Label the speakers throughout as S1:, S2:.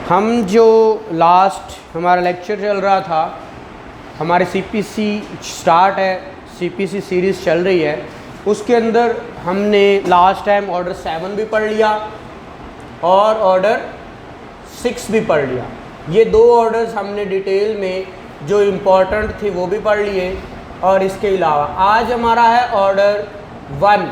S1: हम जो लास्ट हमारा लेक्चर चल रहा था, हमारे सीपीसी स्टार्ट है, सीपीसी सीरीज़ चल रही है, उसके अंदर हमने लास्ट टाइम ऑर्डर 7 भी पढ़ लिया और ऑर्डर 6 भी पढ़ लिया। ये दो ऑर्डर्स हमने डिटेल में जो इम्पोर्टेंट थी वो भी पढ़ लिए। और इसके अलावा आज हमारा है ऑर्डर 1।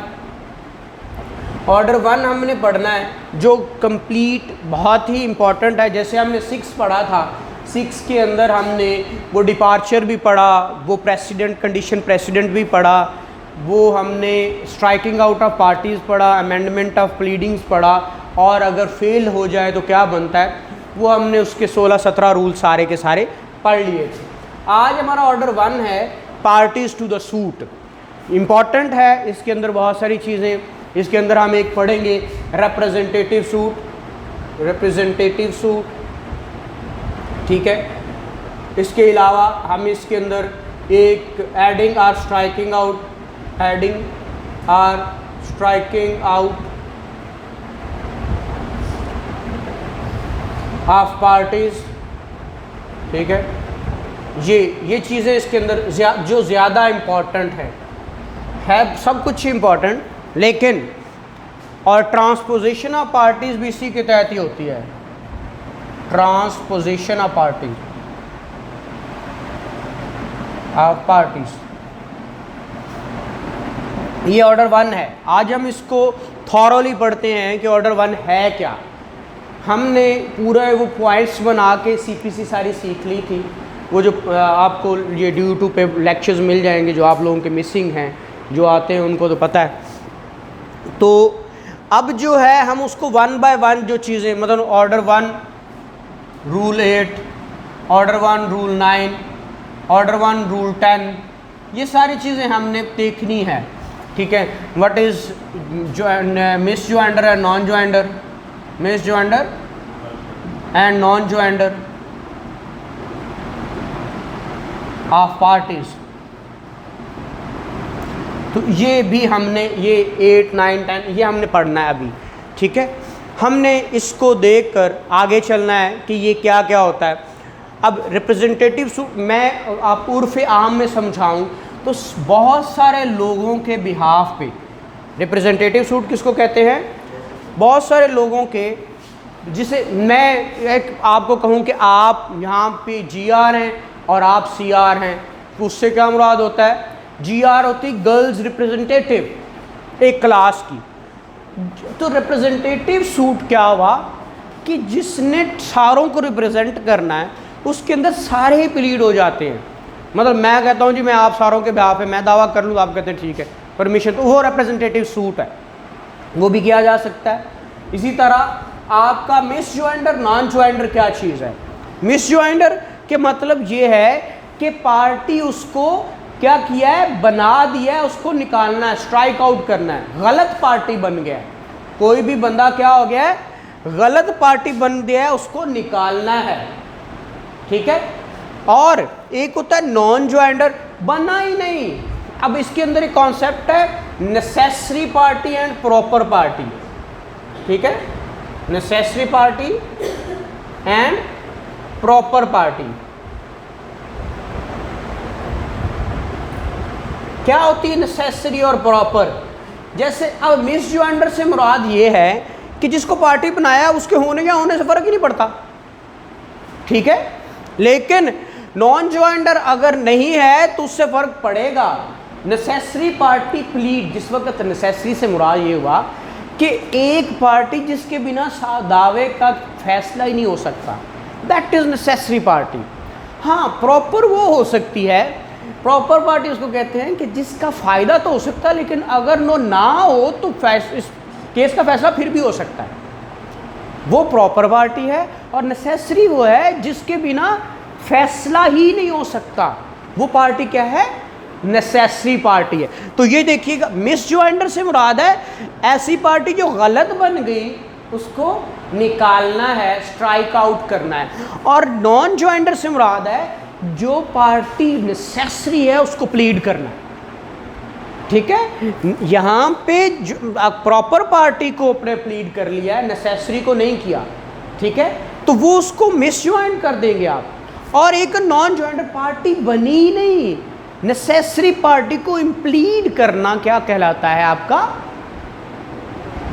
S1: ऑर्डर 1 हमने पढ़ना है जो कंप्लीट बहुत ही इम्पॉर्टेंट है। जैसे हमने 6 पढ़ा था, 6 के अंदर हमने वो डिपार्चर भी पढ़ा, वो प्रेसिडेंट कंडीशन प्रेसिडेंट भी पढ़ा, वो हमने स्ट्राइकिंग आउट ऑफ पार्टीज़ पढ़ा, अमेंडमेंट ऑफ प्लीडिंग्स पढ़ा, और अगर फेल हो जाए तो क्या बनता है वो हमने उसके 16-17 रूल सारे के सारे पढ़ लिए थे। आज हमारा ऑर्डर 1 है parties to the suit. Important है, इसके अंदर बहुत सारी चीज़ें, इसके अंदर हम एक पढ़ेंगे रिप्रेजेंटेटिव सूट, ठीक है। इसके अलावा हम इसके अंदर एक adding or striking out of parties, ठीक है। ये चीज़ें इसके अंदर जो ज़्यादा इम्पॉर्टेंट है सब कुछ इम्पॉर्टेंट, लेकिन और ट्रांसपोजिशन ऑफ पार्टीज भी इसी के तहत ही होती है। ट्रांसपोजिशन ऑफ पार्टीज ये ऑर्डर 1 है। आज हम इसको थॉरोली पढ़ते हैं कि ऑर्डर 1 है क्या। हमने पूरा वो पॉइंट्स बना के सीपीसी सारी सीख ली थी। वो जो आपको ये ड्यू पे लेक्चर्स मिल जाएंगे जो आप लोगों के मिसिंग हैं, जो आते हैं उनको तो पता है। तो अब जो है हम उसको 1 बाय 1 जो चीज़ें, मतलब order 1 rule 8, order 1 rule 9, order 1 rule 10, ये सारी चीज़ें हमने देखनी है, ठीक है। What is misjoinder and non joinder, misjoinder and non joinder of parties. तो ये भी हमने ये 8, 9, 10 ये हमने पढ़ना है अभी, ठीक है। हमने इसको देखकर आगे चलना है कि ये क्या क्या होता है। अब रिप्रेजेंटेटिव सूट मैं आप उर्फ़ आम में समझाऊं तो बहुत सारे लोगों के बिहाफ पे रिप्रेजेंटेटिव सूट किसको कहते हैं, बहुत सारे लोगों के, जिसे मैं एक आपको कहूं कि आप यहाँ पे GR हैं और आप CR हैं, तो उससे क्या मुराद होता है। GR होती गर्ल्स रिप्रेजेंटेटिव एक क्लास की। तो रिप्रेजेंटेटिव सूट क्या हुआ कि जिसने सारों को रिप्रेजेंट करना है उसके अंदर सारे ही प्लीड हो जाते हैं। मतलब मैं कहता हूँ जी मैं आप सारों के बिहाफ पे मैं दावा कर लूँ, आप कहते हैं ठीक है परमिशन, तो वो रिप्रेजेंटेटिव सूट है, वो भी किया जा सकता है। इसी तरह आपका मिस जोइंडर नॉन जोइंडर क्या चीज़ है। मिस जोइंडर के मतलब ये है कि पार्टी उसको क्या किया है, बना दिया है, उसको निकालना है, स्ट्राइक आउट करना है, गलत पार्टी बन गया है। कोई भी बंदा क्या हो गया है, गलत पार्टी बन गया है, उसको निकालना है, ठीक है। और एक होता है नॉन जोइंडर, बना ही नहीं। अब इसके अंदर एक कॉन्सेप्ट है necessary party and proper party, ठीक है। Necessary party and proper party क्या होती है, नेसेसरी और प्रॉपर। जैसे अब मिस जोइंडर से मुराद ये है कि जिसको पार्टी बनाया उसके होने या होने से फ़र्क ही नहीं पड़ता, ठीक है। लेकिन नॉन जोइंडर अगर नहीं है तो उससे फ़र्क पड़ेगा। नेसेसरी पार्टी प्लीड, जिस वक्त नेसेसरी से मुराद ये हुआ कि एक पार्टी जिसके बिना दावे का फैसला ही नहीं हो सकता, दैट इज़ नेसेसरी पार्टी। हाँ, प्रॉपर वो हो सकती है, प्रॉपर पार्टी उसको कहते हैं कि जिसका फ़ायदा तो हो सकता है लेकिन अगर नो ना हो तो इस केस का फैसला फिर भी हो सकता है, वो प्रॉपर पार्टी है। और नेसेसरी वो है जिसके बिना फैसला ही नहीं हो सकता, वो पार्टी क्या है, नेसेसरी पार्टी है। तो ये देखिएगा, मिस जोइंडर से मुराद है ऐसी पार्टी जो गलत बन गई उसको निकालना है, स्ट्राइक आउट करना है। और नॉन जोइंडर से मुराद है जो पार्टी नेसेसरी है उसको प्लीड करना है, ठीक है। यहाँ पे प्रॉपर पार्टी को अपने प्लीड कर लिया है, नेसेसरी को नहीं किया, ठीक है। तो वो उसको मिस ज्वाइन कर देंगे आप। और एक नॉन ज्वाइंटर पार्टी बनी ही नहीं, नेसेसरी पार्टी को इंप्लीड करना क्या कहलाता है आपका?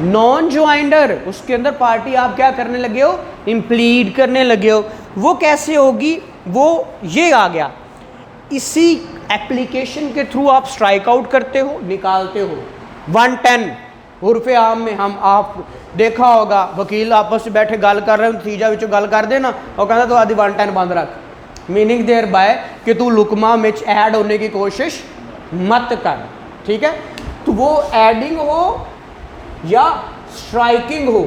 S1: नॉन ज्वाइंटर। उसके अंदर पार्टी आप क्या करने लगे हो? इंप्लीड करने लगे हो। वो कैसे होगी? वो ये आ गया, इसी एप्लीकेशन के थ्रू आप स्ट्राइक आउट करते हो, निकालते हो 110। उर्फे आम में हम आप देखा होगा वकील आपस में बैठे गल कर रहे हो, तीजा विचों गल कर देना और कहता तो आदि 110 बंद रख, मीनिंग देयर बाय कि तू लुकमा में ऐड होने की कोशिश मत कर। ठीक है, तो वो एडिंग हो या स्ट्राइकिंग हो,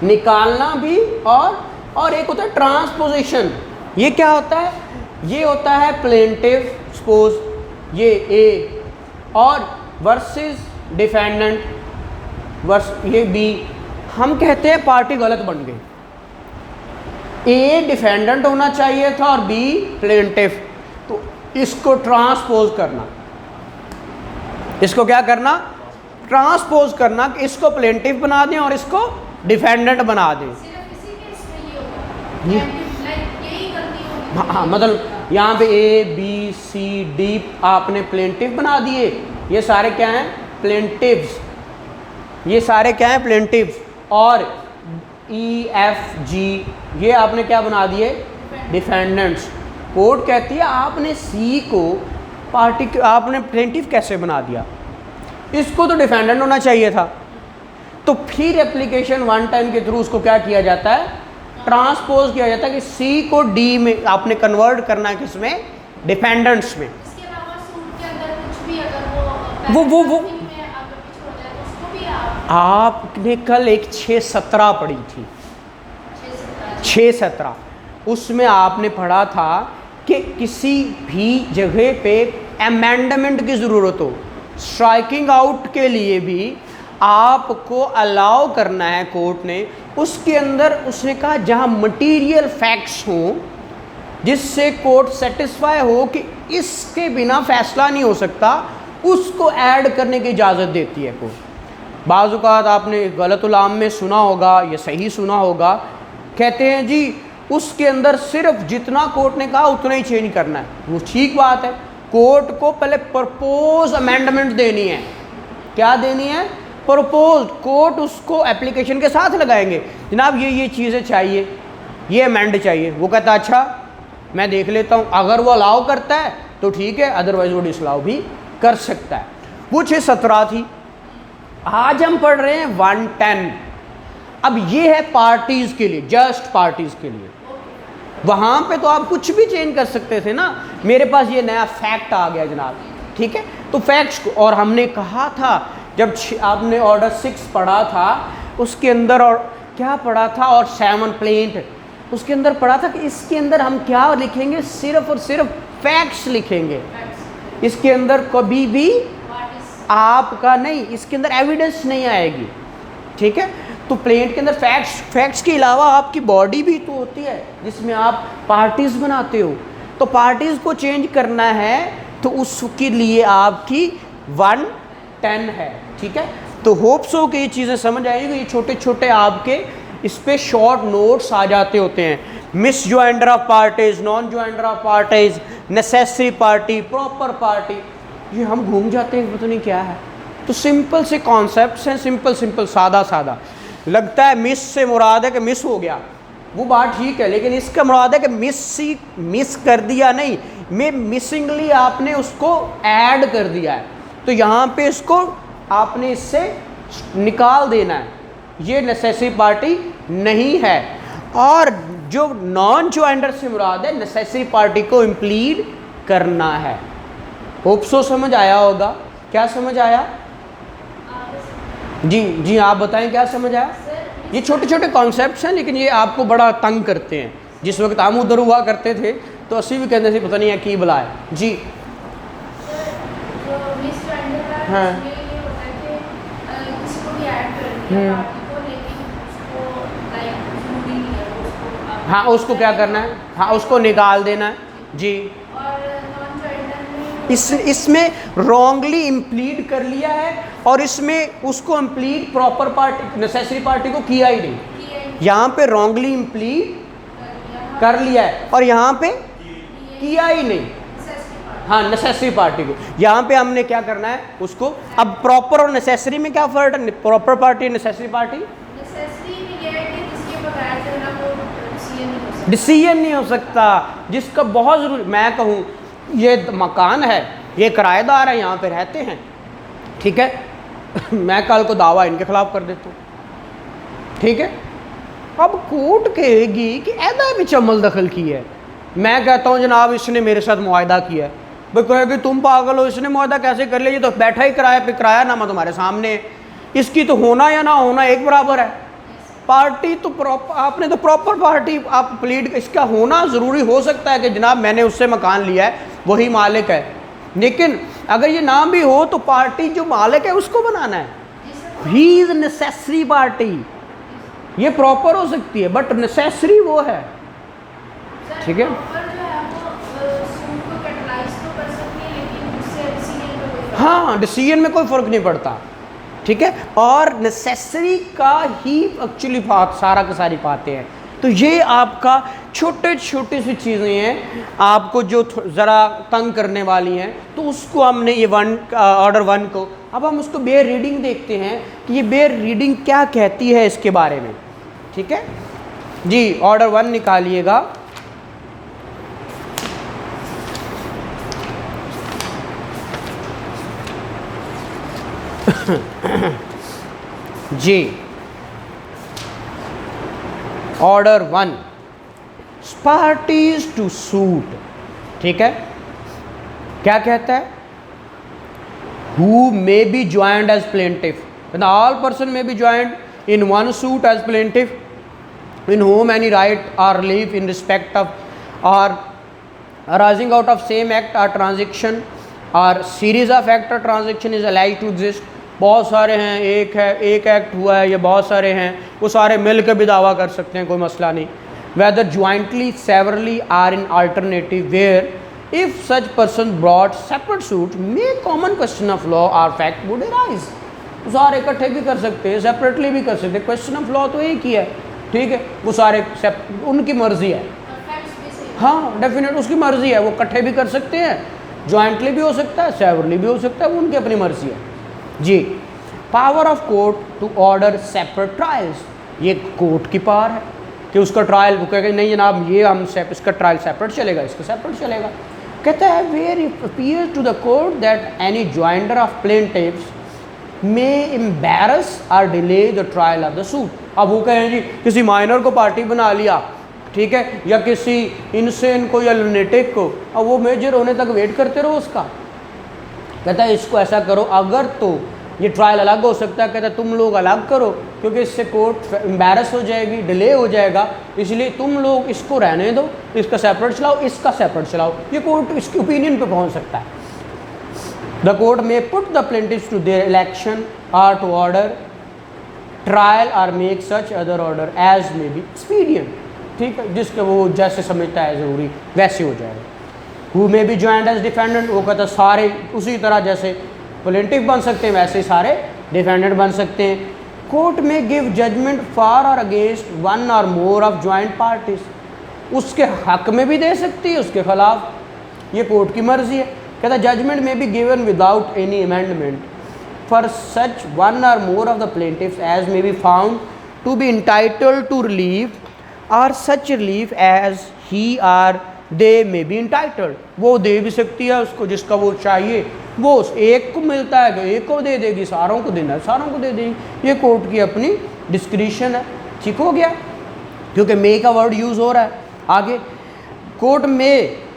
S1: निकालना भी, और एक होता है ट्रांसपोजिशन। ये क्या होता है? ये होता है प्लेंटिव, सपोज ये ए और वर्सेस डिफेंडेंट वर्स ये बी। हम कहते हैं पार्टी गलत बन गई, ए डिफेंडेंट होना चाहिए था और बी प्लेंटिव। तो इसको ट्रांसपोज करना, इसको क्या करना? ट्रांसपोज करना कि इसको प्लेंटिव बना दें और इसको डिफेंडेंट बना दें। हाँ, मतलब यहाँ पे ए बी सी डी आपने प्लेंटिव बना दिए, ये सारे क्या हैं? प्लेंटिव्स। ये सारे क्या हैं? प्लेंटिव्स। और ई एफ जी ये आपने क्या बना दिए? डिफेंडेंट्स। कोर्ट कहती है आपने सी को पार्टी, आपने प्लेंटिव कैसे बना दिया? इसको तो डिफेंडेंट होना चाहिए था। तो फिर एप्लीकेशन 110 के थ्रू उसको क्या किया जाता है? ट्रांसपोज किया जाता है कि सी को डी में आपने कन्वर्ट करना है, किसमें? डिफेंडेंट्स में।
S2: इसके अलावा सूट के अंदर कुछ भी अगर वो
S1: आपने कल एक 6-17 पढ़ी थी, 6-17, उसमें आपने पढ़ा था कि किसी भी जगह पे अमेंडमेंट की ज़रूरत हो, स्ट्राइकिंग आउट के लिए भी आपको अलाउ करना है कोर्ट ने। उसके अंदर उसने कहा जहाँ मटीरियल फैक्ट्स हों जिससे कोर्ट सेटिस्फाई हो कि इसके बिना फैसला नहीं हो सकता, उसको ऐड करने की इजाज़त देती है कोर्ट। बाज़ औक़ात आपने गलत उलाम में सुना होगा या सही सुना होगा, कहते हैं जी उसके अंदर सिर्फ जितना कोर्ट ने कहा उतना ही चेंज करना है। वो ठीक बात है, कोर्ट को पहले प्रपोज अमेंडमेंट देनी है। क्या देनी है? प्रपोज। कोर्ट उसको एप्लीकेशन के साथ लगाएंगे, जनाब ये चीज़ें चाहिए, ये अमेंड चाहिए। वो कहता अच्छा मैं देख लेता हूँ, अगर वो अलाउ करता है तो ठीक है, अदरवाइज वो डिसअलाउ भी कर सकता है। वो 6-17 थी। आज हम पढ़ रहे हैं 110। अब ये है पार्टीज़ के लिए, जस्ट पार्टीज़ के लिए। वहाँ पे तो आप कुछ भी चेंज कर सकते थे ना। मेरे पास ये नया फैक्ट आ गया जनाब, ठीक है, तो फैक्ट्स को, और हमने कहा था जब आपने ऑर्डर 6 पढ़ा था उसके अंदर, और क्या पढ़ा था, और 7 प्लेंट, उसके अंदर पढ़ा था कि इसके अंदर हम क्या लिखेंगे? सिर्फ और सिर्फ फैक्ट्स लिखेंगे। इसके अंदर कभी भी आपका नहीं, इसके अंदर एविडेंस नहीं आएगी। ठीक है, तो प्लेंट के अंदर फैक्ट्स के अलावा आपकी बॉडी भी तो होती है जिसमें आप पार्टीज बनाते हो। तो पार्टीज को चेंज करना है तो उसके लिए आपकी 110 है। ठीक है, तो होप्स हो कि ये चीज़ें समझ आएगी। ये छोटे छोटे आपके इस पे शॉर्ट नोट्स आ जाते होते हैं। Misjoinder of parties, non joinder of parties, necessary party, proper party, ये हम घूम जाते हैं, पता नहीं क्या है। तो सिंपल से कॉन्सेप्ट्स हैं, सिंपल सादा सादा। लगता है मिस से मुराद है कि मिस हो गया, वो बात ठीक है, लेकिन इसका मुराद है कि मिस कर दिया नहीं, मैं मिसिंगली आपने उसको ऐड कर दिया है, तो यहाँ पे इसको आपने इससे निकाल देना है। ये नेसेसरी पार्टी नहीं है। और जो नॉन ज्वाइंडर से मुराद है नेसेसरी पार्टी को इंप्लीड करना है। होप्सो समझ आया होगा। क्या समझ आया? जी आप बताएं क्या समझ आया? ये छोटे छोटे कॉन्सेप्ट्स हैं, लेकिन ये आपको बड़ा तंग करते हैं। जिस वक्त हम उधर हुआ करते थे तो असी भी कहते थे पता नहीं है की बुलाए। जी हाँ हाँ, उसको क्या करना है? हाँ, उसको निकाल देना है। जी, इसमें रॉन्गली इम्प्लीड कर लिया है और इसमें उसको इम्प्लीड प्रॉपर पार्टी, नेसेसरी पार्टी को किया ही नहीं। यहाँ पे रॉन्गली इम्प्लीड कर लिया है और यहाँ पे किया ही नहीं। हाँ, नेसेसरी पार्टी को यहाँ पे हमने क्या करना है उसको। अब प्रॉपर और नेसेसरी में क्या फर्क है? Proper party, necessary party. Decision नहीं हो सकता जिसका बहुत ज़रूरी। मैं कहूँ ये मकान है, ये किराएदार है, यहाँ पे रहते हैं, ठीक है मैं कल को दावा इनके खिलाफ कर देता हूँ, ठीक है। अब कोर्ट कहेगी कि ऐदा भी अमल दखल की है। मैं कहता हूँ जनाब इसने मेरे साथ मुआहदा किया है, वो कहेगी तुम पागल हो, इसने मुआहदा कैसे कर लिया, ये तो बैठा ही किराए पे, किराया नामा तुम्हारे सामने, इसकी तो होना या ना होना एक बराबर है। पार्टी तो आपने तो प्रॉपर पार्टी आप प्लीड, इसका होना ज़रूरी हो सकता है कि जनाब मैंने उससे मकान लिया है, वही मालिक है, लेकिन अगर ये ना भी हो तो पार्टी जो मालिक है उसको बनाना है। He is necessary party. ये प्रॉपर हो सकती है बट नेसेसरी वो है, ठीक है। हाँ, डिसीजन में कोई फ़र्क नहीं पड़ता, ठीक है। और नेसेसरी का ही एक्चुअली बात सारा का सारी पाते हैं। तो ये आपका छोटे छोटे सी चीज़ें हैं आपको जो ज़रा तंग करने वाली हैं, तो उसको हमने ये ऑर्डर 1 को, अब हम उसको बेयर रीडिंग देखते हैं कि ये बेयर रीडिंग क्या कहती है इसके बारे में, ठीक है जी। ऑर्डर 1 निकालिएगा। जी, ऑर्डर 1 पार्टीज टू सूट, ठीक है। क्या कहता है? Who may be joined as plaintiff, all person may be joined in one suit as plaintiff in whom any right or relief in respect of or arising out of same act or transaction or series of act or transaction is alleged to exist। बहुत सारे हैं, एक है, एक act हुआ है, ये बहुत सारे हैं, वो सारे मिल के भी दावा कर सकते हैं, कोई मसला नहीं। whether jointly severally or in alternative where if such person brought separate suit may common question of law or fact would arise। सारे इकट्ठे भी कर सकते हैं, सेपरेटली भी कर सकते हैं, क्वेश्चन ऑफ लॉ तो एक ही है, ठीक है। वो सारे उनकी मर्जी है, हाँ डेफिनेट उसकी मर्जी है, वो इकट्ठे भी कर सकते हैं, जॉइंटली भी हो सकता है, सेवरली भी हो सकता है, वो उनकी अपनी मर्जी है जी। Power of court to order separate trials, ये कोर्ट की पावर है कि उसका ट्रायल, वो कहेगा नहीं जनाब ये हम इसका ट्रायल सेपरेट चलेगा, इसका सेपरेट चलेगा। कहता है where it appears to the court that any joinder of plaintiffs may embarrass or delay the trial of the suit. अब वो कहें जी किसी माइनर को पार्टी बना लिया, ठीक है, या किसी इनसेन को या लुनेटिक को, अब वो मेजर होने तक वेट करते रहो उसका। कहता है इसको ऐसा करो, अगर तो ये ट्रायल अलग हो सकता है, कहता है तुम लोग अलग करो क्योंकि इससे कोर्ट एम्बैरस हो जाएगी, डिले हो जाएगा, इसलिए तुम लोग इसको रहने दो, इसका सेपरेट चलाओ, इसका सेपरेट चलाओ। ये कोर्ट इसके ओपिनियन पे पहुंच सकता है। The court may put the plaintiffs to their election or to order trial or make such other order as may be expedient, ठीक है, जिसके वो जैसे समझता है ज़रूरी वैसे हो जाएगा। Who may be joined as defendant, वो कहता है सारे उसी तरह जैसे प्लेंटिव बन सकते हैं वैसे ही सारे डिफेंडेंट बन सकते हैं। Court may give judgement for और अगेंस्ट वन और मोर ऑफ ज्वाइंट पार्टीज, उसके हक में भी दे सकती है, उसके खिलाफ, ये कोर्ट की मर्जी है। कहता है जजमेंट में be given without any amendment for such one or more of the plaintiffs as may be found to be entitled to relief or such relief as he or they may be entitled। वो दे भी सकती है उसको जिसका वो चाहिए, वो उस एक को मिलता है तो एक को दे देगी, सारों को देना है सारों को दे देगी, ये कोर्ट की अपनी डिस्क्रिशन है। ठीक हो गया, क्योंकि मे का वर्ड यूज़ हो रहा है आगे। कोर्ट में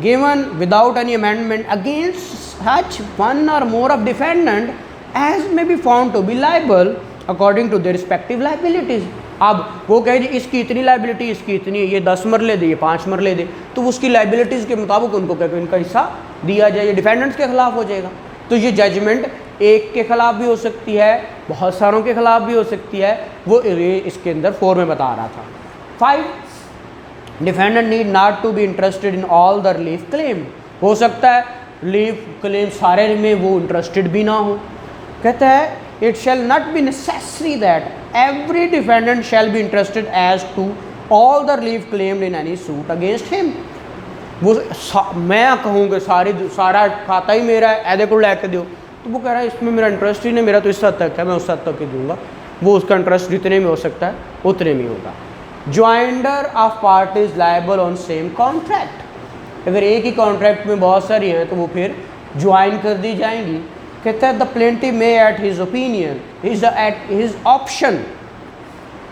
S1: given without any amendment against such one or more of defendant as may be found to be liable according to their respective liabilities। अब वो कहे जी इसकी इतनी लाइबिलिटी, इसकी इतनी, ये 10 मरले दे, ये 5 मरले दे, तो उसकी लाइबिलिटीज़ के मुताबिक उनको कह इनका हिस्सा दिया जाए, ये डिफेंडेंट्स के खिलाफ हो जाएगा। तो ये जजमेंट एक के खिलाफ भी हो सकती है, बहुत सारों के खिलाफ भी हो सकती है, वो इसके अंदर 4 में बता रहा था। 5 defendant need not to be interested in all the relief claim, हो सकता है रिलीफ क्लेम सारे में वो इंटरेस्टेड भी ना हो। कहता है it shall not be necessary that every defendant shall be interested as to all the relief claimed in any suit against him। वो मैं कहूँगा सारा खाता ही मेरा है, ऐसे को लेके दो, तो वो कह रहा है इसमें मेरा इंटरेस्ट ही नहीं, मेरा तो इस हद तक है, मैं उस हद तक ही दूंगा। वो उसका इंटरेस्ट जितने में हो सकता है उतने में होगा। Joinder of parties liable on same contract, अगर एक ही कॉन्ट्रैक्ट में बहुत सारी हैं तो वो फिर ज्वाइन कर दी जाएंगी। कहता है the plaintiff may at his opinion at his option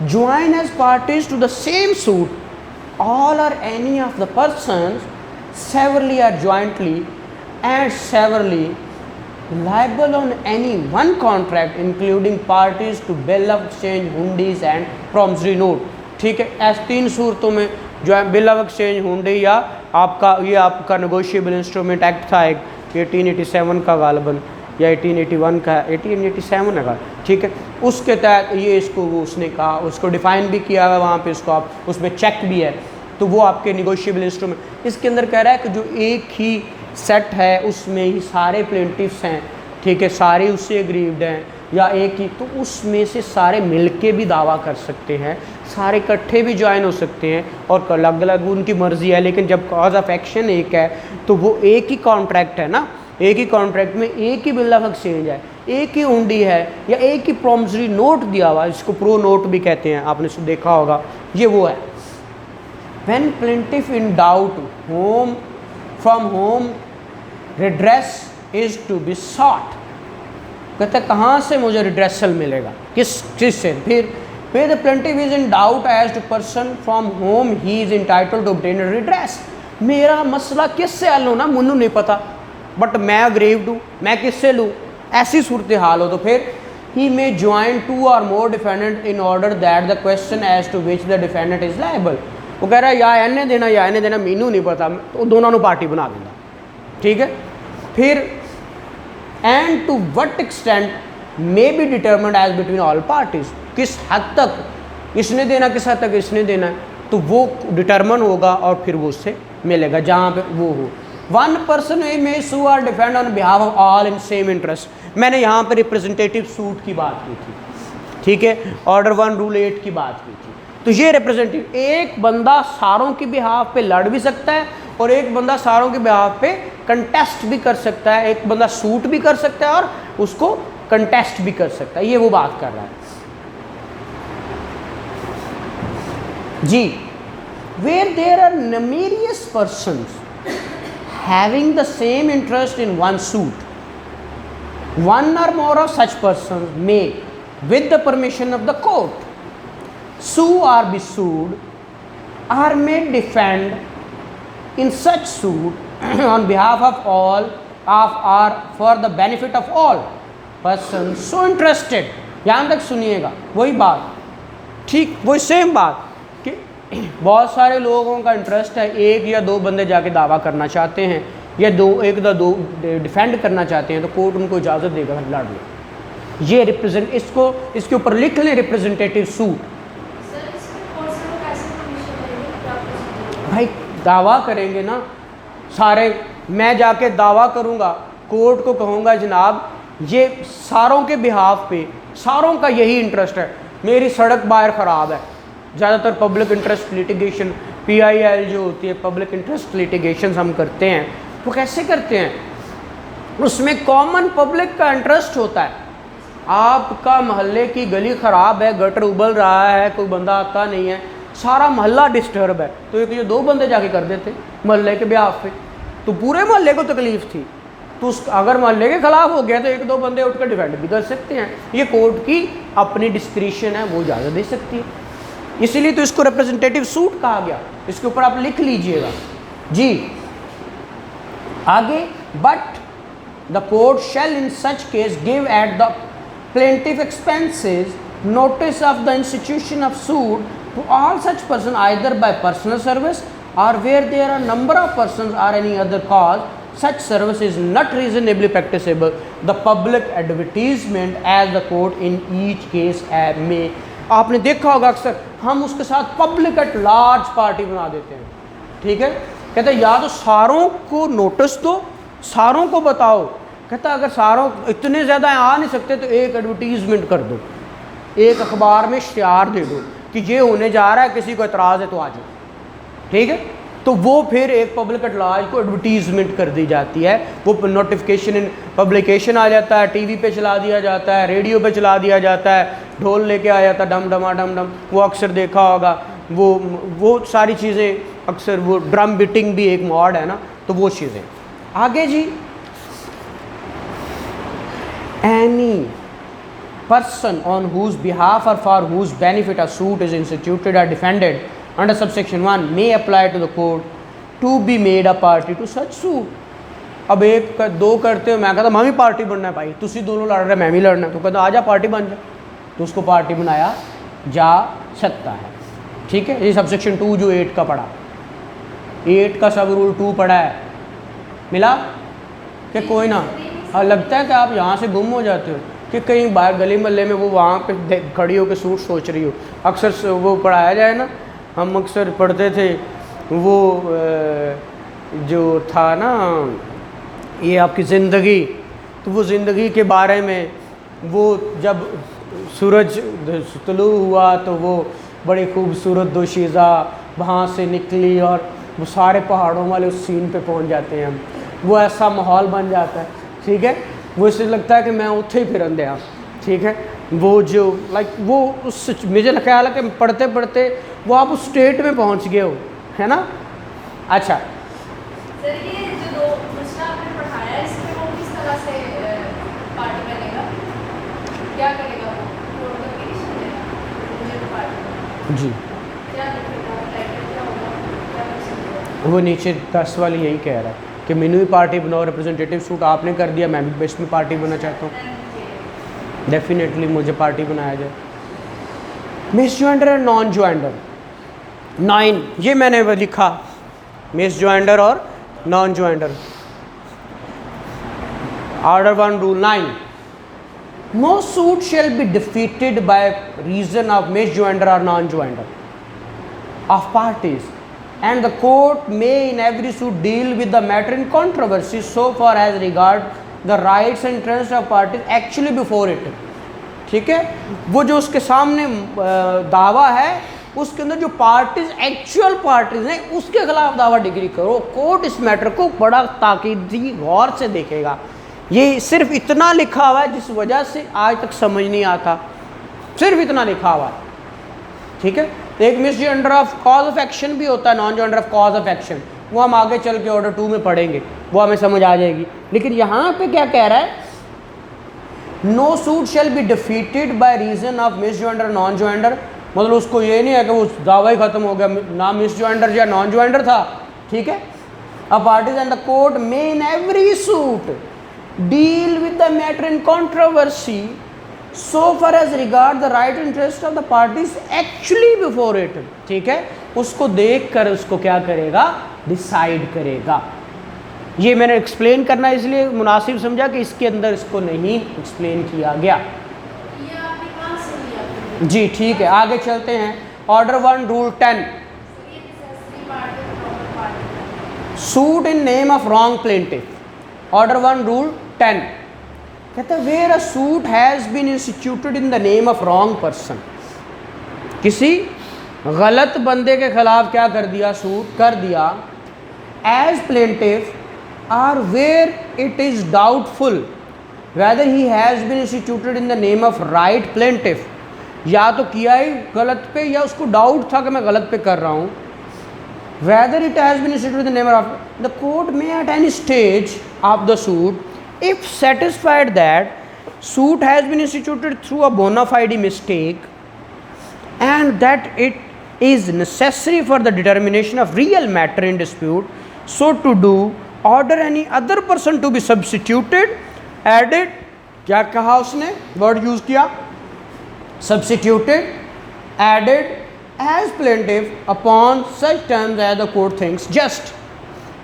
S1: join as parties to the same suit all or any of the persons severally or jointly and severally liable on any one contract including parties to bill of exchange, hundies and promissory note। ठीक है, ऐसे 3 सूरतों में जो है bill of exchange, हुंडी या आपका नेगोशिएबल इंस्ट्रूमेंट एक्ट था एक 1887 का गालबन या 1881 का, 1887 है, ठीक है, उसके तहत ये इसको वो उसने कहा, उसको डिफ़ाइन भी किया हुआ वहाँ पे, इसको आप उसमें चेक भी है, तो वो आपके निगोशिएबल इंस्ट्रूमेंट। इसके अंदर कह रहा है कि जो एक ही सेट है उसमें ही सारे प्लेंटिफ्स हैं, ठीक है, सारे उससे एग्रीव्ड हैं, या एक ही, तो उसमें से सारे मिलके भी दावा कर सकते हैं, सारे इकट्ठे भी ज्वाइन हो सकते हैं, और अलग अलग उनकी मर्ज़ी है। लेकिन जब कॉज ऑफ एक्शन एक है तो वो एक ही कॉन्ट्रैक्ट है ना, एक ही कॉन्ट्रैक्ट में एक ही बिल ऑफ एक्सचेंज है, एक ही हुंडी है, या एक ही प्रॉमिसरी नोट दिया हुआ, इसको प्रो नोट भी कहते हैं, आपने देखा होगा, ये वो है। When plaintiff in doubt from whom redress is to be sought, कहते हैं कहाँ से मुझे रिड्रेसल मिलेगा, किस चीज़ से। फिर the plaintiff is in doubt as to person from whom he is entitled to obtain redress. मेरा मसला किससे हल हो ना, मुन्नू नहीं पता, बट मैं अग्रीव्ड हूँ, मैं किससे लूँ, ऐसी सूरत हाल हो तो फिर ही may join 2 or more defendant in order that the question as to which the defendant is liable. वो कह रहा है या एने देना या एने देना, मीनू नहीं पता, तो दोनों ने पार्टी बना देना, ठीक है। फिर and to what extent may be determined as between all parties, किस हद तक इसने देना, किस हद तक इसने देना है, तो वो डिटर्मन होगा और फिर वो उससे मिलेगा जहाँ पे वो हो। 1 person may sue or defend on behalf of all in same interest। मैंने यहाँ पे रिप्रेजेंटेटिव सूट की बात की थी, ठीक है, ऑर्डर 1 रूल 8 की बात की थी। तो ये रिप्रेजेंटेटिव, एक बंदा सारों की बिहाफ पे लड़ भी सकता है और एक बंदा सारों के बिहाफ पे कंटेस्ट भी कर सकता है, एक बंदा सूट भी कर सकता है और उसको कंटेस्ट भी कर सकता है, ये वो बात कर रहा है जी। Where there are numerous persons having the same interest in one suit, one or more of such persons may, with the permission of the court, sue or be sued or may defend in such suit on behalf of all of or for the benefit of all persons so interested। यहाँ तक सुनिएगा, वही बात, ठीक वही same बात कि बहुत सारे लोगों का इंटरेस्ट है, एक या 2 बंदे जाके दावा करना चाहते हैं या एक या दो डिफेंड करना चाहते हैं, तो कोर्ट उनको इजाज़त देगा लड़ लो। ये रिप्रेजेंट, इसको इसके ऊपर लिख लें रिप्रेजेंटेटिव सूट। भाई दावा करेंगे ना सारे, मैं जाके दावा करूँगा, कोर्ट को कहूँगा जनाब ये सारों के बिहाफ पे सारों का यही इंटरेस्ट है, मेरी सड़क बाहर ख़राब है, ज़्यादातर पब्लिक इंटरेस्ट लिटिगेशन PIL जो होती है, पब्लिक इंटरेस्ट लिटिगेशन हम करते हैं, वो कैसे करते हैं, उसमें कॉमन पब्लिक का इंटरेस्ट होता है। आपका मोहल्ले की गली ख़राब है, गटर उबल रहा है, कोई बंदा आता नहीं है, सारा मोहल्ला डिस्टर्ब है, तो एक ये 2 बंदे जाके कर देते मोहल्ले के बिहाफ पे, तो पूरे मोहल्ले को तकलीफ़ थी, तो उस अगर मोहल्ले के ख़िलाफ़ हो गया तो 1-2 बंदे उठकर डिफेंड भी कर सकते हैं। ये कोर्ट की अपनी डिस्क्रिशन है, वो इजाज़त दे सकती है, इसीलिए तो इसको रिप्रेजेंटेटिव सूट कहा गया। इसके ऊपर आप लिख लीजिएगा जी आगे। But the court shall in such case give at the plaintiff expenses notice of the institution of suit to all such person either by personal service or where there are number of person or any other cause such service is not reasonably practicable, the public advertisement as the court in each case may। आपने देखा होगा अक्सर हम उसके साथ public at large party बना देते हैं, ठीक है, कहते हैं या तो सारों को नोटिस दो, सारों को बताओ, कहता अगर सारों इतने ज़्यादा आ नहीं सकते तो एक एडवर्टीज़मेंट कर दो, एक अखबार में इश्तिहार दे दो कि ये होने जा रहा है, किसी को एतराज़ है तो आ जाओ, ठीक है। तो वो फिर एक पब्लिक एट लार्ज को एडवर्टीज़मेंट कर दी जाती है, वो नोटिफिकेशन इन पब्लिकेशन आ जाता है, टीवी पे चला दिया जाता है, रेडियो पे चला दिया जाता है, ढोल लेके आ जाता है, डम डमा डम डम, वो अक्सर देखा होगा, वो सारी चीज़ें अक्सर, वो ड्रम बीटिंग भी एक मॉड है ना, तो वो चीज़ें। आगे जी, any person on whose behalf or for whose benefit a suit is instituted or defended under subsection 1 may apply to the court to be made a party to such suit। अब एक दो करते हो, मैं कहता मैं भी पार्टी बनना है भाई, तुसी दोनों लड़ रहे मैं भी लड़ना है, तो कहता आजा पार्टी बन जा, तो उसको पार्टी बनाया जा सकता है, ठीक है। ये सबसेक्शन 2 जो 8 का पढ़ा, 8 का सब रूल 2 पढ़ा है, मिला कि कोई ना। हाँ, लगता है कि आप यहाँ से गुम हो जाते हो कि कहीं बाहर गली मोहल्ले में वो वहाँ पे खड़ी हो के सूट सोच रही हो। अक्सर वो पढ़ाया जाए ना, हम अक्सर पढ़ते थे वो जो था ना ये आपकी ज़िंदगी, तो वो ज़िंदगी के बारे में, वो जब सूरज तुलू हुआ तो वो बड़ी खूबसूरत दोशीज़ा वहाँ से निकली और वो सारे पहाड़ों वाले उस सीन पे पहुँच जाते हैं हम, वो ऐसा माहौल बन जाता है, ठीक है। वो इससे लगता है कि मैं उत्थे ही फिरन दिया, ठीक है। वो जो लाइक वो उस मुझे ख्याल है कि पढ़ते पढ़ते वो आप उस स्टेट में पहुंच गए हो, है ना। अच्छा
S2: सर, ये जो दो दूसरा आपने पढ़ाया है, इसमें वो किस तरह से पार्टी करेगा, क्या करेगा, वो कोर्ट का पिटीशन देगा मुझे तो पार्टी
S1: जी,
S2: क्या लिखेगा, टाइटल क्या होगा, क्या प्रोसीजर होगा?
S1: वो नीचे 10 वाली यही कह रहा है कि मैंने भी पार्टी बनाओ, रिप्रेजेंटेटिव सूट आपने कर दिया, मैं भी बेस्ट में पार्टी बनना चाहता हूँ, डेफिनेटली मुझे पार्टी बनाया जाए। मिस ज्वाइंडर और नॉन ज्वाइंडर 9, ये मैंने वो लिखा, मिस ज्वाइंडर और non joinder. Order 1 rule 9, no suit shall be defeated by reason of misjoinder और non joinder of parties, and the court may in every suit deal with the matter in controversy so far as regard the rights and interests of parties actually before it, ठीक है। वो जो उसके सामने दावा है उसके अंदर जो पार्टीज एक्चुअल पार्टीज हैं उसके खिलाफ दावा डिग्री करो, कोर्ट इस मैटर को बड़ा ताकीदी गौर से देखेगा। ये सिर्फ इतना लिखा हुआ है जिस वजह से आज तक समझ नहीं आता, सिर्फ इतना लिखा हुआ है, ठीक है। एक misjoinder of cause of action भी होता है, non joinder of cause of action, वो हम आगे चल के ऑर्डर 2 में पढ़ेंगे, वो हमें समझ आ जाएगी। लेकिन यहाँ पे क्या कह रहा है, no suit shall be defeated by reason of misjoinder non joinder, मतलब उसको ये नहीं है कि वो दावा ही खत्म हो गया, ना मिस ज्वाइंडर या नॉन ज्वाइंडर था, ठीक है। Uh parties and the court may in every suit deal with the matter in controversy so far as regard the right interest of the parties actually before it, ठीक है। उसको देख कर उसको क्या करेगा, डिसाइड करेगा। ये मैंने एक्सप्लेन करना इसलिए मुनासिब समझा कि इसके अंदर इसको नहीं एक्सप्लेन किया गया।
S2: ये आपने कहाँ से लिया?
S1: जी ठीक है, आगे चलते हैं। ऑर्डर 1 रूल 10,
S2: ये नेसेसरी पार्ट है, प्रॉपर पार्ट है।
S1: Suit in name of wrong plaintiff. Order 1 rule 10 कहता है where a suit has been instituted in the name of wrong person, किसी गलत बंदे के खिलाफ क्या कर दिया, सूट कर दिया, as plaintiff or where it is doubtful whether he has been instituted in the name of right plaintiff, या तो किया ही गलत पे या उसको डाउट था कि मैं गलत पे कर रहा हूँ, whether it has been instituted in the name of the court may at any stage of the suit if satisfied that suit has been instituted through a bona fide mistake and that it is necessary for the determination of real matter in dispute, so to do order any other person to be substituted, added, क्या कहा उसने, word use किया, substituted, added as plaintiff upon such terms as the court thinks just,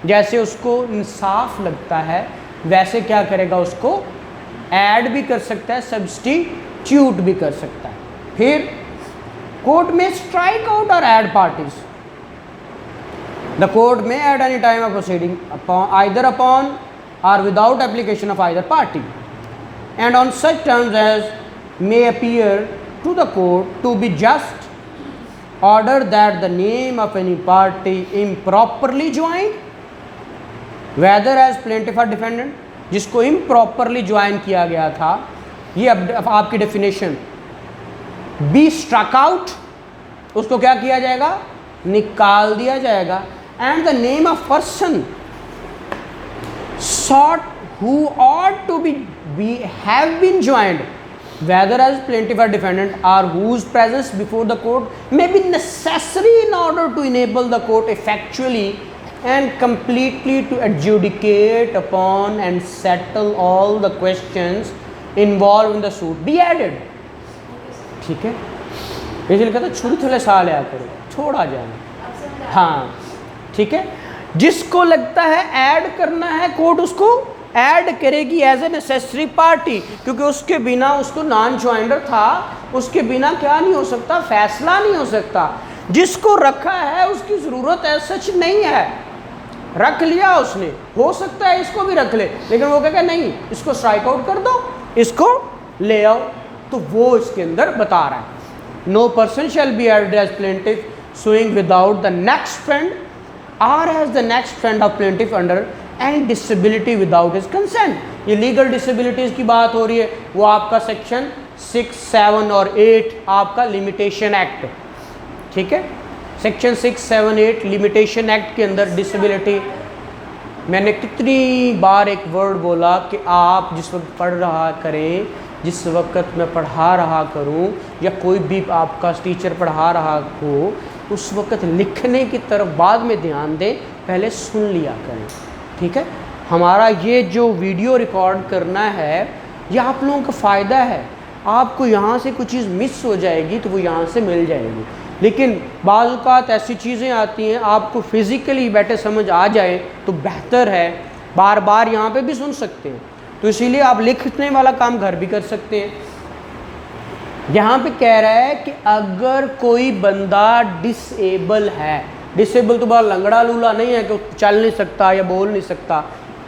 S1: जैसे उसको इंसाफ लगता है वैसे क्या करेगा, उसको ऐड भी कर सकता है, सब्स्टिट्यूट भी कर सकता है। फिर court may strike out or add parties, the court may at any time of proceeding either upon or without application of either party and on such terms as may appear to the court to be just order that the name of any party improperly joined, whether as plaintiff or defendant, जिसको improperly join किया गया था, ये अब आपकी definition, be struck out, उसको क्या किया जाएगा, निकाल दिया जाएगा, and the name of person sought who ought to be have been joined, whether as plaintiff or defendant, or whose presence before the court may be necessary in order to enable the court effectually and completely to adjudicate upon and settle all the questions involved in the suit, be added. ठीक है, इसलिए कहता छुरी थोड़े सा लिया करो, छोड़ा जाना। हाँ ठीक है, जिसको लगता है ऐड करना है कोर्ट उसको ऐड करेगी एज ए नेसेसरी पार्टी, क्योंकि उसके बिना, उसको नॉन ज्वाइंडर था, उसके बिना क्या नहीं हो सकता, फैसला नहीं हो सकता। जिसको रखा है उसकी ज़रूरत है सच नहीं है, रख लिया उसने, हो सकता है इसको भी रख ले, लेकिन वो कहेगा नहीं इसको स्ट्राइक आउट कर दो, इसको ले आओ, तो वो इसके अंदर बता रहा है। No person shall be added as plaintiff suing without the next friend or as the next friend of plaintiff under and disability without his consent. ये लीगल डिसेबिलिटीज़ की बात हो रही है, वो आपका सेक्शन 6, 7 और 8 आपका लिमिटेशन एक्ट, ठीक है, सेक्शन 6, 7, 8 लिमिटेशन एक्ट के अंदर डिसेबिलिटी। मैंने कितनी बार एक वर्ड बोला कि आप जिस वक्त पढ़ रहा करें, जिस वक्त मैं पढ़ा रहा करूं या कोई भी आपका टीचर पढ़ा रहा हो, उस वक्त लिखने की तरफ बाद में ध्यान दें, पहले सुन लिया करें, ठीक है। हमारा ये जो वीडियो रिकॉर्ड करना है ये आप लोगों का फ़ायदा है, आपको यहाँ से कुछ चीज़ मिस हो जाएगी तो वो यहाँ से मिल जाएगी, लेकिन बाज़ औक़ात ऐसी चीज़ें आती हैं आपको फिज़िकली बैठे समझ आ जाए तो बेहतर है, बार बार यहाँ पे भी सुन सकते हैं, तो इसीलिए आप लिखने वाला काम घर भी कर सकते हैं। यहाँ पे कह रहा है कि अगर कोई बंदा डिसेबल है, डिसेबल तो बहुत लंगड़ा लूला नहीं है कि चल नहीं सकता या बोल नहीं सकता,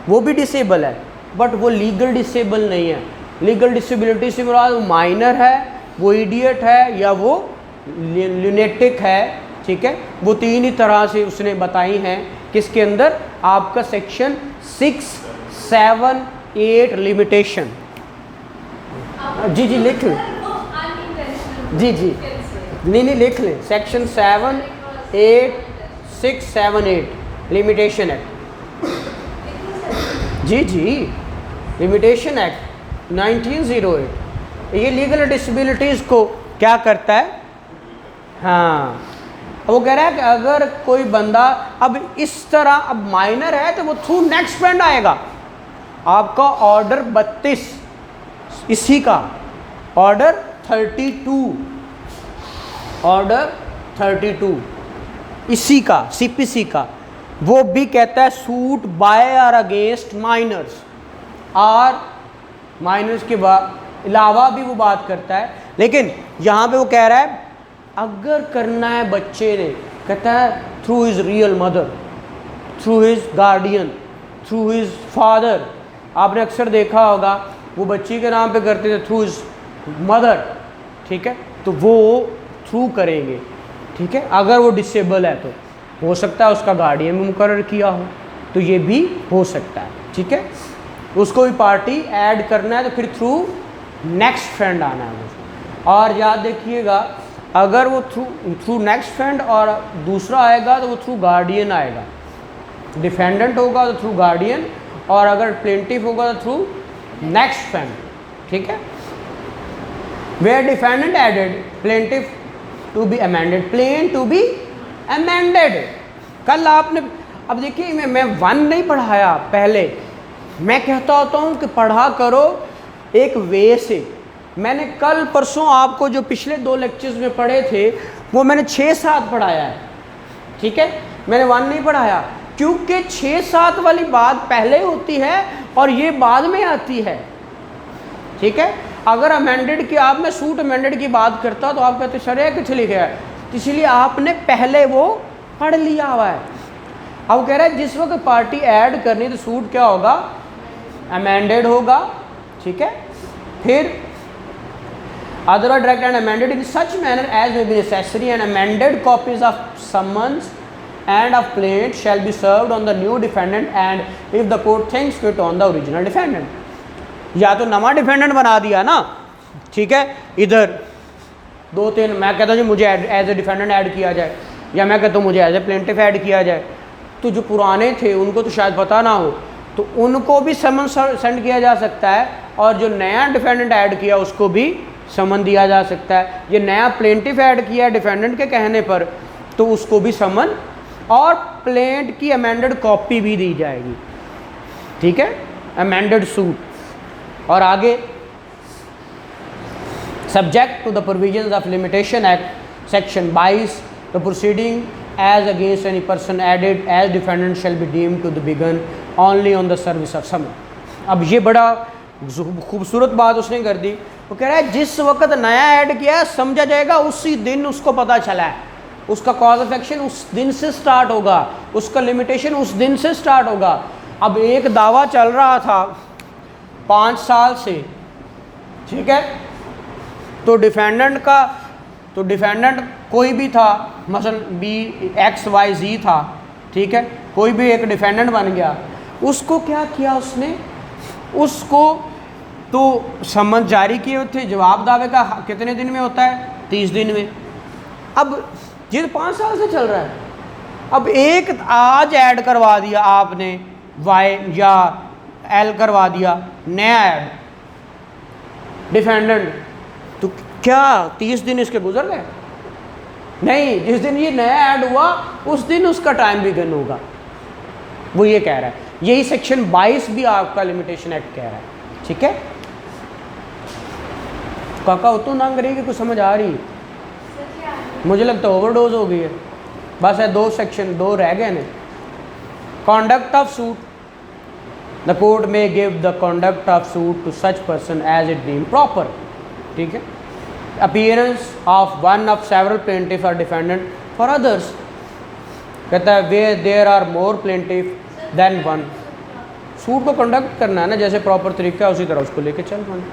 S1: वो भी डिसेबल है, बट वो लीगल डिसेबल नहीं है। लीगल डिसेबिलिटी से मुराद वो माइनर है, वो इडियट है या वो ल्यूनेटिक है, ठीक है, वो तीन ही तरह से उसने बताई हैं किसके अंदर, आपका सेक्शन 6, 7, 8 लिमिटेशन। जी जी लिख लें, जी जी नहीं लिख लें, सेक्शन 7, 8, 6, 7, 8 लिमिटेशन एक्ट, जी जी लिमिटेशन एक्ट 1908, ये लीगल डिसेबिलिटीज़ को क्या करता है। हाँ, वो कह रहा है कि अगर कोई बंदा अब इस तरह अब माइनर है तो वो थ्रू नेक्स्ट फ्रेंड आएगा। आपका ऑर्डर 32 इसी का, ऑर्डर 32, ऑर्डर 32 इसी का, सीपीसी का, वो भी कहता है सूट बाय और अगेंस्ट माइनर्स, और माइनर्स के अलावा भी वो बात करता है, लेकिन यहाँ पे वो कह रहा है अगर करना है बच्चे ने, कहता है through his real mother, through his guardian, through his father. आपने अक्सर देखा होगा वो बच्ची के नाम पे करते थे थ्रू हिज मदर, ठीक है, तो वो थ्रू करेंगे, ठीक है। अगर वो डिसेबल है तो हो सकता है उसका गार्डियन भी मुकर्रर किया हो, तो ये भी हो सकता है, ठीक है। उसको भी पार्टी ऐड करना है तो फिर थ्रू नेक्स्ट फ्रेंड आना है उसको। और याद देखिएगा अगर वो थ्रू नेक्स्ट फ्रेंड और दूसरा आएगा तो वो थ्रू गार्डियन आएगा, डिफेंडेंट होगा तो थ्रू गार्डियन, और अगर प्लेंटिफ होगा तो थ्रू नेक्स्ट फ्रेंड, ठीक है। Where defendant added plaintiff to be amended, plaint to be amended. कल आपने, अब देखिए मैं 1 नहीं पढ़ाया पहले, मैं कहता होता हूँ कि पढ़ा करो एक वे से। मैंने कल परसों आपको जो पिछले 2 लेक्चर्स में पढ़े थे वो मैंने 6-7 पढ़ाया है, ठीक है, मैंने 1 नहीं पढ़ाया, क्योंकि 6-7 वाली बात पहले होती है और ये बाद में आती है, ठीक है। अगर अमेंडेड की आप में सूट अमेंडेड की बात करता तो आप कहते सर किथे लिखा है, इसलिए आपने पहले वो पढ़ लिया हुआ है। अब कह रहा है जिस वक्त पार्टी ऐड करनी तो सूट क्या होगा, अमेंडेड होगा, ठीक है। फिर otherwise direct and amended in such manner as may be necessary, and amended copies of summons and of plaint shall be served on the new defendant and if the court thinks fit on the original defendant. या तो नवा defendant बना दिया ना, ठीक है, इधर 2-3 मैं कहता हूँ जी मुझे एज ए डिफेंडेंट ऐड किया जाए, या मैं कहता हूँ मुझे एज ए प्लेंटिफ ऐड किया जाए, तो जो पुराने थे उनको तो शायद पता ना हो, तो उनको भी समन सेंड किया जा सकता है, और जो नया डिफेंडेंट ऐड किया उसको भी समन दिया जा सकता है। ये नया प्लेंटिफ ऐड किया डिफेंडेंट के कहने पर तो उसको भी समन और प्लेंट की अमेंडेड कॉपी भी दी जाएगी, ठीक है, अमेंडेड सूट। और आगे subject to the provisions of limitation act section 22 the proceeding as against any person added as defendant shall be deemed to be begun only on the service of summon। अब ये बड़ा खूबसूरत बात उसने कर दी, वो कह रहा है जिस वक्त नया ऐड किया समझा जाएगा उसी दिन उसको पता चला है, उसका कॉज ऑफ एक्शन उस दिन से स्टार्ट होगा, उसका लिमिटेशन उस दिन से स्टार्ट होगा। अब एक दावा चल रहा था 5 साल से, ठीक है, तो डिफेंडेंट कोई भी था, मसलन BXYZ था, ठीक है, कोई भी एक डिफेंडेंट बन गया, उसको क्या किया उसने, उसको तो समन जारी किए थे, जवाब दावे का कितने दिन में होता है, 30 दिन में। अब ये 5 साल से चल रहा है, अब एक आज ऐड करवा दिया आपने Y या L करवा दिया नया ऐड डिफेंडेंट, तो क्या 30 दिन इसके गुजर गए? नहीं, जिस दिन ये नया ऐड हुआ उस दिन उसका टाइम बिगन होगा, वो ये कह रहा है। यही सेक्शन 22 भी आपका लिमिटेशन एक्ट कह रहा है, ठीक है। काका हो तो ना करिए कि कुछ समझ आ रही है, मुझे लगता है ओवरडोज हो गई है, बस है 2 सेक्शन 2 रह गए ने। Conduct of suit, the court may give the conduct of suit to such person as it deem proper, ठीक है। Appearance of one of several plaintiff or defendant for others, कहता है where there are more plaintiff than one. Suit को conduct करना है ना, जैसे proper तरीका है उसी तरह उसको लेके चल पाना।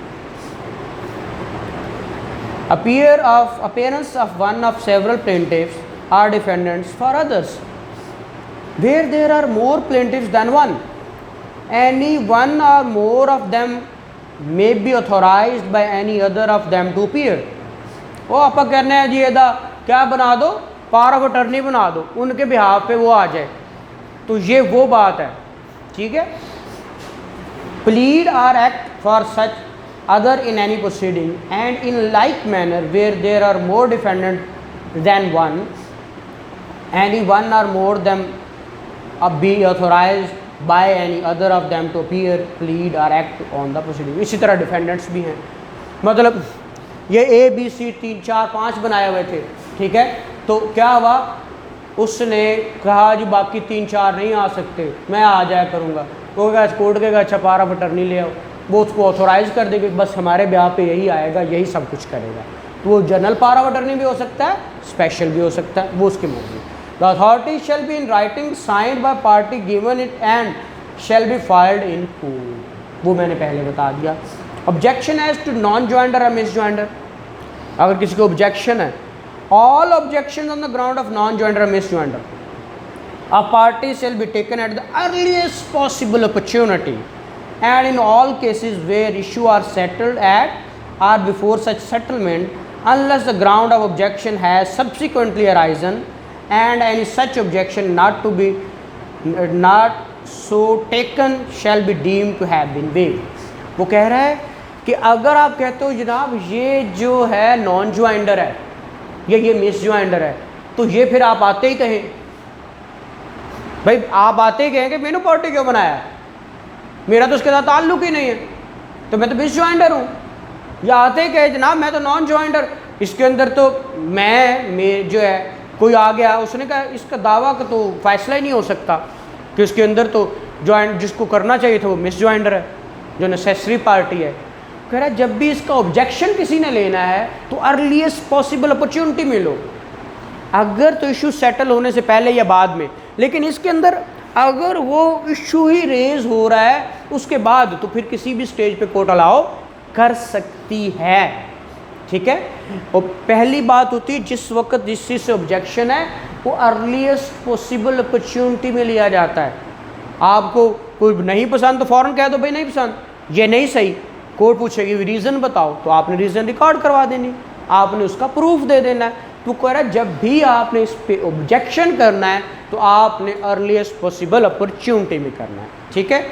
S1: appearance of one of several plaintiffs or defendants for others, where there are more plaintiffs than one, any one or more of them may be authorized by any other of them to appear। वो आप कहने हैं जी एदा क्या बना दो, power of attorney बना दो, उनके बिहाफ पे वो आ जाए, तो ये वो बात है, ठीक है। प्लीड और act for such other in any proceeding and in like manner where there are more defendants than one, any one or more them be authorized by any other of them to appear, plead or act on the proceeding। इसी तरह defendants भी हैं, मतलब ये ABC 3 4 5 बनाए हुए थे, ठीक है, तो क्या हुआ, उसने कहा जी बाकी 3 4 नहीं आ सकते, मैं आ जाया करूँगा, वो कहा कोर्ट के अच्छा पावर ऑफ अटर्नी ले आओ, वो उसको ऑथोराइज कर देगी, बस हमारे ब्याह पे यही आएगा, यही सब कुछ करेगा, तो वो जनरल पावर ऑफ अटर्नी भी हो सकता है, स्पेशल भी हो सकता है, वो उसकी मर्जी। The authority shall be in writing signed by party given it and shall be filed in court, वो मैंने पहले बता दिया। Objection as to non joinder or misjoinder, अगर किसी को ऑब्जेक्शन है, all objection on the ground of non joinder or misjoinder, a party shall be taken at the earliest possible opportunity and in all cases where issue are settled at or before such settlement unless the ground of objection has subsequently arisen and any such objection not so taken shall be deemed to have been waived। वो कह रहा है कि अगर आप कहते हो जनाब ये जो है नॉन ज्वाइंडर है या ये मिस ज्वाइंडर है, तो ये फिर आप आते ही कहें, भाई आप आते ही कहें कि मैंने पार्टी क्यों बनाया, मेरा तो उसके साथ ताल्लुक ही नहीं है, तो मैं तो मिस ज्वाइंडर हूँ, या आते ही कहे जनाब मैं तो नॉन ज्वाइंडर, इसके अंदर तो मैं जो है कोई आ गया उसने कहा इसका दावा का तो फैसला ही नहीं हो सकता कि उसके अंदर तो ज्वाइंट जिसको करना चाहिए था वो मिस ज्वाइंडर है, जो नेसेसरी पार्टी है। कह रहा है जब भी इसका ऑब्जेक्शन किसी ने लेना है तो अर्लीस्ट पॉसिबल अपॉर्चुनिटी मिलो, अगर तो इशू सेटल होने से पहले या बाद में, लेकिन इसके अंदर अगर वो इशू ही रेज हो रहा है उसके बाद, तो फिर किसी भी स्टेज पे कोर्ट अलाउ कर सकती है, ठीक है। और पहली बात होती है जिस वक्त जिस चीज़ से ऑब्जेक्शन है वो अर्लीस्ट पॉसिबल अपॉर्चुनिटी में लिया जाता है। आपको कोई नहीं पसंद तो फ़ौरन कह दो भाई नहीं पसंद, ये नहीं सही। कोर्ट पूछेगी रीज़न बताओ, तो आपने रीज़न रिकॉर्ड करवा देनी, आपने उसका प्रूफ दे देना है। तो कह रहा है जब भी आपने इस पे ऑब्जेक्शन करना है तो आपने अर्लीस्ट पॉसिबल अपॉर्चुनिटी में करना है, ठीक है।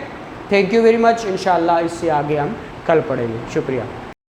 S1: Thank you very much. इंशाल्लाह इससे आगे हम कल पढ़ेंगे। शुक्रिया।